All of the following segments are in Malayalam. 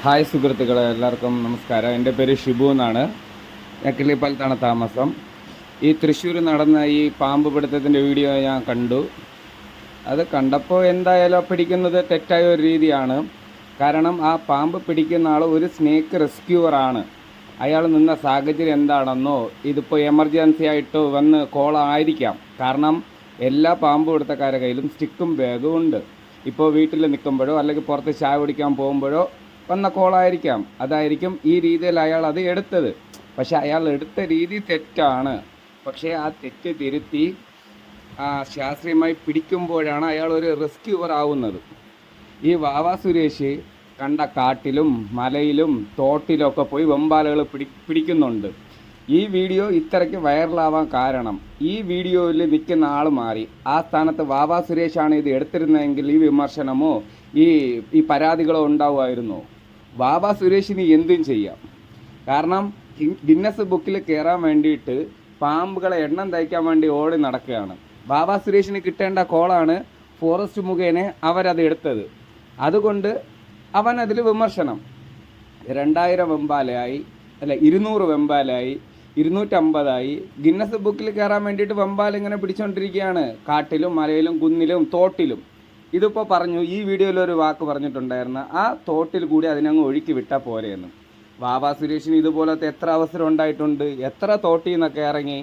ഹായ് സുഹൃത്തുക്കളെ, എല്ലാവർക്കും നമസ്കാരം. എൻ്റെ പേര് ഷിബു എന്നാണ്. ഞാൻ കിള്ളിപ്പാലത്താണ് താമസം. ഈ തൃശ്ശൂർ നടന്ന ഈ പാമ്പ് പിടുത്തത്തിൻ്റെ വീഡിയോ ഞാൻ കണ്ടു. അത് കണ്ടപ്പോൾ എന്തായാലും പിടിക്കുന്നത് തെറ്റായ ഒരു രീതിയാണ്. കാരണം ആ പാമ്പ് പിടിക്കുന്ന ആൾ ഒരു സ്നേക്ക് റെസ്ക്യൂവറാണ്. അയാൾ നിന്ന സാഹചര്യം എന്താണെന്നോ ഇതിപ്പോൾ എമർജൻസി ആയിട്ട് വന്ന് കോളായിരിക്കാം. കാരണം എല്ലാ പാമ്പ് പിടുത്തക്കാരുടെ കയ്യിലും സ്റ്റിക്കും ബാഗും ഉണ്ട്. ഇപ്പോൾ വീട്ടിൽ നിൽക്കുമ്പോഴോ അല്ലെങ്കിൽ പുറത്ത് ചായ കുടിക്കാൻ പോകുമ്പോഴോ വന്ന കോളായിരിക്കാം. അതായിരിക്കും ഈ രീതിയിൽ അയാൾ അത് എടുത്തത്. പക്ഷെ അയാൾ എടുത്ത രീതി തെറ്റാണ്. പക്ഷേ ആ തെറ്റ് തിരുത്തി ശാസ്ത്രീയമായി പിടിക്കുമ്പോഴാണ് അയാൾ ഒരു റെസ്ക്യൂവർ ആവുന്നത്. ഈ വാവാ സുരേഷ് കണ്ട കാട്ടിലും മലയിലും തോട്ടിലൊക്കെ പോയി വെമ്പാലകൾ പിടിക്കുന്നുണ്ട്. ഈ വീഡിയോ ഇത്രയ്ക്ക് വൈറലാവാൻ കാരണം ഈ വീഡിയോയിൽ നിൽക്കുന്ന ആൾ മാറി. ആ സ്ഥാനത്ത് വാവാ സുരേഷാണ് ഇത് എടുത്തിരുന്നതെങ്കിൽ ഈ വിമർശനമോ ഈ പരാതികളോ ഉണ്ടാവുമായിരുന്നു. വാവാ സുരേഷിന് എന്തും ചെയ്യാം. കാരണം ഗിന്നസ് ബുക്കിൽ കയറാൻ വേണ്ടിയിട്ട് പാമ്പുകളെ എണ്ണം തയ്ക്കാൻ വേണ്ടി ഓടി നടക്കുകയാണ്. വാവാ സുരേഷിന് കിട്ടേണ്ട കോളാണ് ഫോറസ്റ്റ് മുഖേന അവരത് എടുത്തത്. അതുകൊണ്ട് അവൻ അതിൽ വിമർശനം. 2000 വെമ്പാലയായി, അല്ല 200 വെമ്പാലയായി, 250 ഗിന്നസ് ബുക്കിൽ കയറാൻ വേണ്ടിയിട്ട് വെമ്പാല ഇങ്ങനെ പിടിച്ചുകൊണ്ടിരിക്കുകയാണ്. കാട്ടിലും മലയിലും കുന്നിലും തോട്ടിലും. ഇതിപ്പോൾ പറഞ്ഞു, ഈ വീഡിയോയിൽ ഒരു വാക്ക് പറഞ്ഞിട്ടുണ്ടായിരുന്നു, ആ തോട്ടിൽ കൂടി അതിനങ്ങ് ഒഴുക്കി വിട്ടാൽ പോരെയെന്ന്. വാവാ സുരേഷിന് ഇതുപോലത്തെ എത്ര അവസരം ഉണ്ടായിട്ടുണ്ട്. എത്ര തോട്ടിൽ നിന്നൊക്കെ ഇറങ്ങി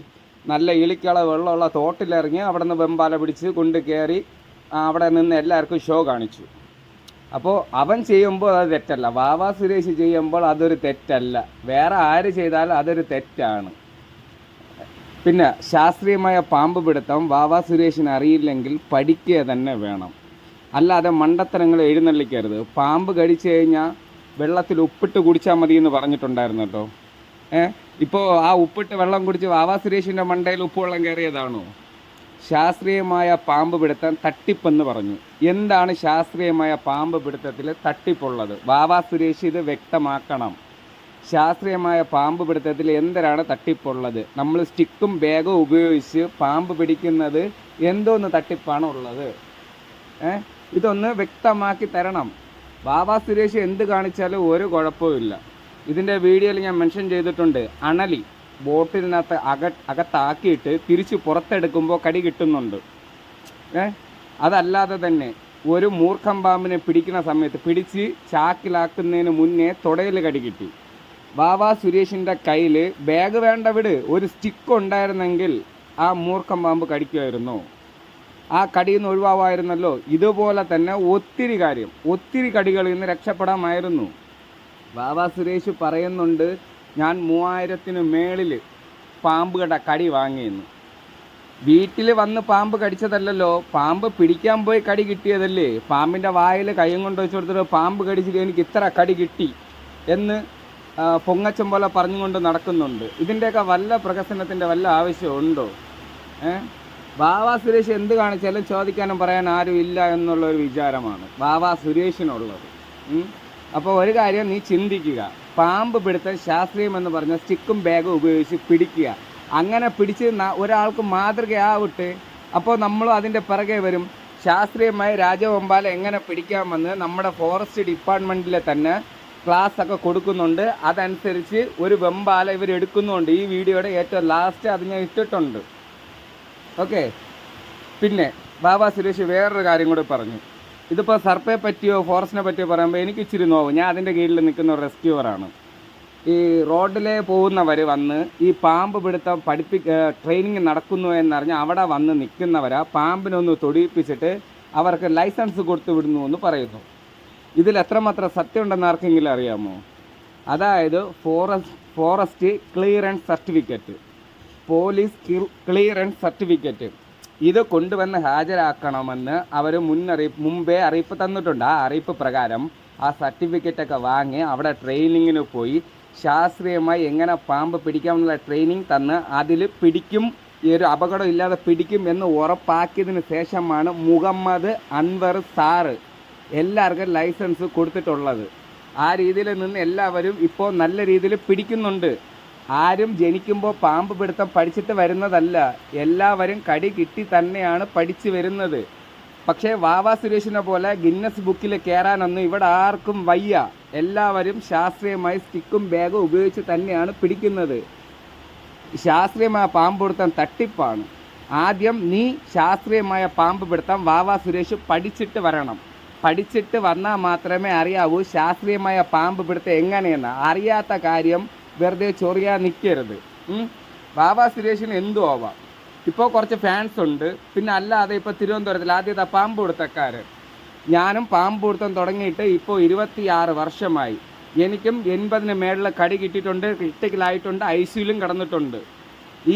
നല്ല ഇളിക്കള വെള്ളമുള്ള തോട്ടിലിറങ്ങി അവിടെ നിന്ന് വെമ്പാല പിടിച്ച് കൊണ്ട് കയറി അവിടെ നിന്ന് എല്ലാവർക്കും ഷോ കാണിച്ചു. അപ്പോൾ അവൻ ചെയ്യുമ്പോൾ അത് തെറ്റല്ല. വാവാ സുരേഷ് ചെയ്യുമ്പോൾ അതൊരു തെറ്റല്ല. വേറെ ആര് ചെയ്താലും അതൊരു തെറ്റാണ്. പിന്നെ ശാസ്ത്രീയമായ പാമ്പ് പിടുത്തം വാവാ സുരേഷിന് അറിയില്ലെങ്കിൽ പഠിക്കുക തന്നെ വേണം. അല്ലാതെ മണ്ടത്തരങ്ങൾ എഴുന്നള്ളിക്കരുത്. പാമ്പ് കടിച്ചു കഴിഞ്ഞാൽ വെള്ളത്തിൽ ഉപ്പിട്ട് കുടിച്ചാൽ മതി എന്ന് പറഞ്ഞിട്ടുണ്ടായിരുന്നു കേട്ടോ. ഇപ്പോൾ ആ ഉപ്പിട്ട് വെള്ളം കുടിച്ച് വാവാ സുരേഷിൻ്റെ മണ്ടയിൽ ഉപ്പുവെള്ളം കയറിയതാണോ? ശാസ്ത്രീയമായ പാമ്പ് പിടുത്തം തട്ടിപ്പെന്ന് പറഞ്ഞു. എന്താണ് ശാസ്ത്രീയമായ പാമ്പ് പിടുത്തത്തിൽ തട്ടിപ്പുള്ളത്? വാവാ സുരേഷ് ഇത് വ്യക്തമാക്കണം. ശാസ്ത്രീയമായ പാമ്പ് പിടുത്തത്തിൽ എന്തിനാണ് തട്ടിപ്പുള്ളത്? നമ്മൾ സ്റ്റിക്കും ബാഗും ഉപയോഗിച്ച് പാമ്പ് പിടിക്കുന്നത് എന്തോന്ന് തട്ടിപ്പാണ് ഉള്ളത്? ഇതൊന്ന് വ്യക്തമാക്കി തരണം. വാവാ സുരേഷ് എന്ത് കാണിച്ചാലും ഒരു കുഴപ്പമില്ല. ഇതിൻ്റെ വീഡിയോയിൽ ഞാൻ മെൻഷൻ ചെയ്തിട്ടുണ്ട്. അണലി ബോട്ടിനകത്ത് അകത്താക്കിയിട്ട് തിരിച്ച് പുറത്തെടുക്കുമ്പോൾ കടി കിട്ടുന്നുണ്ട്. അതല്ലാതെ തന്നെ ഒരു മൂർഖം പാമ്പിനെ പിടിക്കുന്ന സമയത്ത് പിടിച്ച് ചാക്കിലാക്കുന്നതിന് മുന്നേ തുടയിൽ കടി കിട്ടി. വാവാ സുരേഷിൻ്റെ കയ്യിൽ ബാഗ് വേണ്ട വിട്, ഒരു സ്റ്റിക്ക് ഉണ്ടായിരുന്നെങ്കിൽ ആ മൂർഖം പാമ്പ് കടിക്കുമായിരുന്നു. ആ കടിയിൽ നിന്ന് ഒഴിവാകുമായിരുന്നല്ലോ. ഇതുപോലെ തന്നെ ഒത്തിരി കടികളിൽ നിന്ന് രക്ഷപ്പെടാമായിരുന്നു. വാവാ സുരേഷ് പറയുന്നുണ്ട്, ഞാൻ 3000-ന് മേളിൽ പാമ്പുകളുടെ കടി വാങ്ങിയെന്ന്. വീട്ടിൽ വന്ന് പാമ്പ് കടിച്ചതല്ലല്ലോ, പാമ്പ് പിടിക്കാൻ പോയി കടി കിട്ടിയതല്ലേ. പാമ്പിൻ്റെ വായിൽ കയ്യും കൊണ്ട് വെച്ച് കൊടുത്തിട്ട് പാമ്പ് കടിച്ചിട്ട് എനിക്ക് ഇത്ര കടി കിട്ടി എന്ന് പൊങ്ങച്ചം പോലെ പറഞ്ഞുകൊണ്ട് നടക്കുന്നുണ്ട്. ഇതിൻ്റെയൊക്കെ വല്ല പ്രകസനത്തിൻ്റെ വല്ല ആവശ്യമുണ്ടോ? വാവാ സുരേഷ് എന്ത് കാണിച്ചാലും ചോദിക്കാനും പറയാൻ ആരും ഇല്ല എന്നുള്ളൊരു വിചാരമാണ് വാവാ സുരേഷിനുള്ളത്. അപ്പോൾ ഒരു കാര്യം നീ ചിന്തിക്കുക. പാമ്പ് പിടുത്തം ശാസ്ത്രീയമെന്ന് പറഞ്ഞാൽ സ്റ്റിക്കും ബാഗും ഉപയോഗിച്ച് പിടിക്കുക. അങ്ങനെ പിടിച്ച് ഒരാൾക്ക് മാതൃകയാവട്ടെ. അപ്പോൾ നമ്മളും അതിൻ്റെ പിറകെ വരും. ശാസ്ത്രീയമായി രാജവെമ്പാല എങ്ങനെ പിടിക്കാമെന്ന് നമ്മുടെ ഫോറസ്റ്റ് ഡിപ്പാർട്ട്മെൻറ്റിലെ തന്നെ ക്ലാസ് ഒക്കെ കൊടുക്കുന്നുണ്ട്. അതനുസരിച്ച് ഒരു വെമ്പാല ഇവർ എടുക്കുന്നുണ്ട്. ഈ വീഡിയോയുടെ ഏറ്റവും ലാസ്റ്റ് അത് ഞാൻ ഇട്ടിട്ടുണ്ട്. ഓക്കെ. പിന്നെ വാവാ സുരേഷ് വേറൊരു കാര്യം കൂടി പറഞ്ഞു. ഇതിപ്പോൾ സർപ്പയെ പറ്റിയോ ഫോറസ്റ്റിനെ പറ്റിയോ പറയുമ്പോൾ എനിക്ക് ഇച്ചിരി നോവും. ഞാൻ അതിൻ്റെ കീഴിൽ നിൽക്കുന്ന ഒരു റെസ്ക്യൂവറാണ്. ഈ റോഡിലെ പോകുന്നവർ വന്ന് ഈ പാമ്പ് പിടുത്തം ട്രെയിനിങ് നടക്കുന്നു എന്നറിഞ്ഞ് അവിടെ വന്ന് നിൽക്കുന്നവരാ പാമ്പിനൊന്ന് തൊടിയിപ്പിച്ചിട്ട് അവർക്ക് ലൈസൻസ് കൊടുത്തു വിടുന്നു എന്ന് പറയുന്നു. ഇതിൽ എത്രമാത്രം സത്യമുണ്ടെന്ന് ആർക്കെങ്കിലും അറിയാമോ? അതായത് forest clearance certificate, police clearance certificate ഇത് കൊണ്ടുവന്ന് ഹാജരാക്കണമെന്ന് അവർ മുമ്പേ അറിയിപ്പ് തന്നിട്ടുണ്ട്. ആ അറിയിപ്പ് പ്രകാരം ആ സർട്ടിഫിക്കറ്റൊക്കെ വാങ്ങി അവിടെ ട്രെയിനിങ്ങിന് പോയി ശാസ്ത്രീയമായി എങ്ങനെ പാമ്പ് പിടിക്കാമെന്നുള്ള ട്രെയിനിങ് തന്ന് അതിൽ പിടിക്കും, ഈ ഒരു അപകടം ഇല്ലാതെ പിടിക്കും എന്ന് ഉറപ്പാക്കിയതിന് ശേഷമാണ് മുഹമ്മദ് അൻവർ സാറ് എല്ലാവർക്കും ലൈസൻസ് കൊടുത്തിട്ടുള്ളത്. ആ രീതിയിൽ നിന്ന് എല്ലാവരും ഇപ്പോൾ നല്ല രീതിയിൽ പിടിക്കുന്നുണ്ട്. ആരും ജനിക്കുമ്പോൾ പാമ്പ് പിടുത്തം പഠിച്ചിട്ട് വരുന്നതല്ല. എല്ലാവരും കടി കിട്ടി തന്നെയാണ് പഠിച്ചു വരുന്നത്. പക്ഷേ വാവാ സുരേഷിനെ പോലെ ഗിന്നസ് ബുക്കിൽ കയറാനൊന്നും ഇവിടെ ആർക്കും വയ്യ. എല്ലാവരും ശാസ്ത്രീയമായി സ്റ്റിക്കും ബാഗും ഉപയോഗിച്ച് തന്നെയാണ് പിടിക്കുന്നത്. ശാസ്ത്രീയമായ പാമ്പ് പിടുത്തം തട്ടിപ്പാണ്. ആദ്യം നീ ശാസ്ത്രീയമായ പാമ്പ് പിടുത്തം വാവാ സുരേഷ് പഠിച്ചിട്ട് വരണം. പഠിച്ചിട്ട് വന്നാൽ മാത്രമേ അറിയാവൂ ശാസ്ത്രീയമായ പാമ്പ് പിടുത്തം എങ്ങനെയെന്ന്. അറിയാത്ത കാര്യം വെറുതെ ചൊറിയാൻ നിൽക്കരുത്. വാവാ സുരേഷിന് എന്തും ആവാം. ഇപ്പോൾ കുറച്ച് ഫാൻസ് ഉണ്ട്. പിന്നെ അല്ലാതെ ഇപ്പോൾ തിരുവനന്തപുരത്തിൽ ആദ്യത്തെ പാമ്പ് പിടുത്തക്കാർ. ഞാനും പാമ്പ് പിടുത്തം തുടങ്ങിയിട്ട് ഇപ്പോൾ 26 വർഷമായി. എനിക്കും 80 മേളിൽ കടി കിട്ടിയിട്ടുണ്ട്, ക്രിട്ടിക്കലായിട്ടുണ്ട്, ICUലും കിടന്നിട്ടുണ്ട്.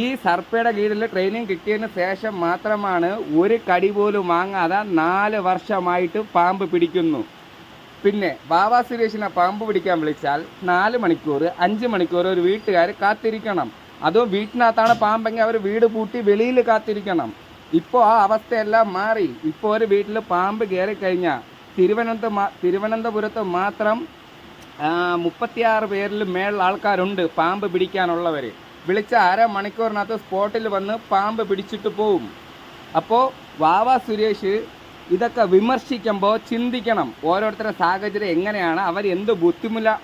ഈ സർപ്പയുടെ കീഴിൽ ട്രെയിനിങ് കിട്ടിയതിന് ശേഷം മാത്രമാണ് ഒരു കടി പോലും വാങ്ങാതെ 4 വർഷമായിട്ട് പാമ്പ് പിടിക്കുന്നു. പിന്നെ വാവാ സുരേഷിനെ പാമ്പ് പിടിക്കാൻ വിളിച്ചാൽ 4 മണിക്കൂർ 5 മണിക്കൂർ ഒരു വീട്ടുകാർ കാത്തിരിക്കണം. അതോ വീട്ടിനകത്താണ് പാമ്പെങ്കിൽ അവർ വീട് പൂട്ടി വെളിയിൽ കാത്തിരിക്കണം. ഇപ്പോൾ ആ അവസ്ഥയെല്ലാം മാറി. ഇപ്പോൾ ഒരു വീട്ടിൽ പാമ്പ് കയറിക്കഴിഞ്ഞാൽ തിരുവനന്തപുരത്ത് മാത്രം 36 പേരിൽ മേളിൽ ആൾക്കാരുണ്ട് പാമ്പ് പിടിക്കാനുള്ളവർ. വിളിച്ച 1/2 മണിക്കൂറിനകത്ത് സ്പോട്ടിൽ വന്ന് പാമ്പ് പിടിച്ചിട്ട് പോവും. അപ്പോൾ വാവാ സുരേഷ് ഇതൊക്കെ വിമർശിക്കുമ്പോൾ ചിന്തിക്കണം. ഓരോരുത്തരുടെ സാഹചര്യം എങ്ങനെയാണ്, അവർ എന്ത്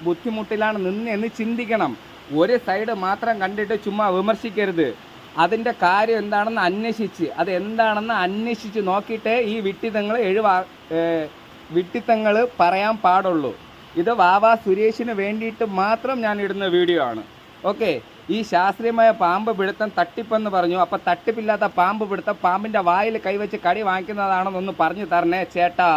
ബുദ്ധിമുട്ടിലാണ് എന്ന് ചിന്തിക്കണം. ഒരു സൈഡ് മാത്രം കണ്ടിട്ട് ചുമ്മാ വിമർശിക്കരുത്. അതിൻ്റെ കാര്യം എന്താണെന്ന് അന്വേഷിച്ച് നോക്കിയിട്ടേ ഈ വിട്ടിത്തങ്ങൾ പറയാൻ പാടുള്ളൂ. ഇത് വാവാ സുരേഷിന് വേണ്ടിയിട്ട് മാത്രം ഞാൻ ഇടുന്ന വീഡിയോ ആണ്. ഓക്കെ, ഈ ശാസ്ത്രീയമായ പാമ്പ് പിടുത്തം തട്ടിപ്പെന്ന് പറഞ്ഞു. അപ്പോൾ തട്ടിപ്പില്ലാത്ത പാമ്പ് പിടുത്തം പാമ്പിൻ്റെ വായിൽ കൈവച്ച് കടി വാങ്ങിക്കുന്നതാണെന്നൊന്ന് പറഞ്ഞു തരണേ ചേട്ടാ.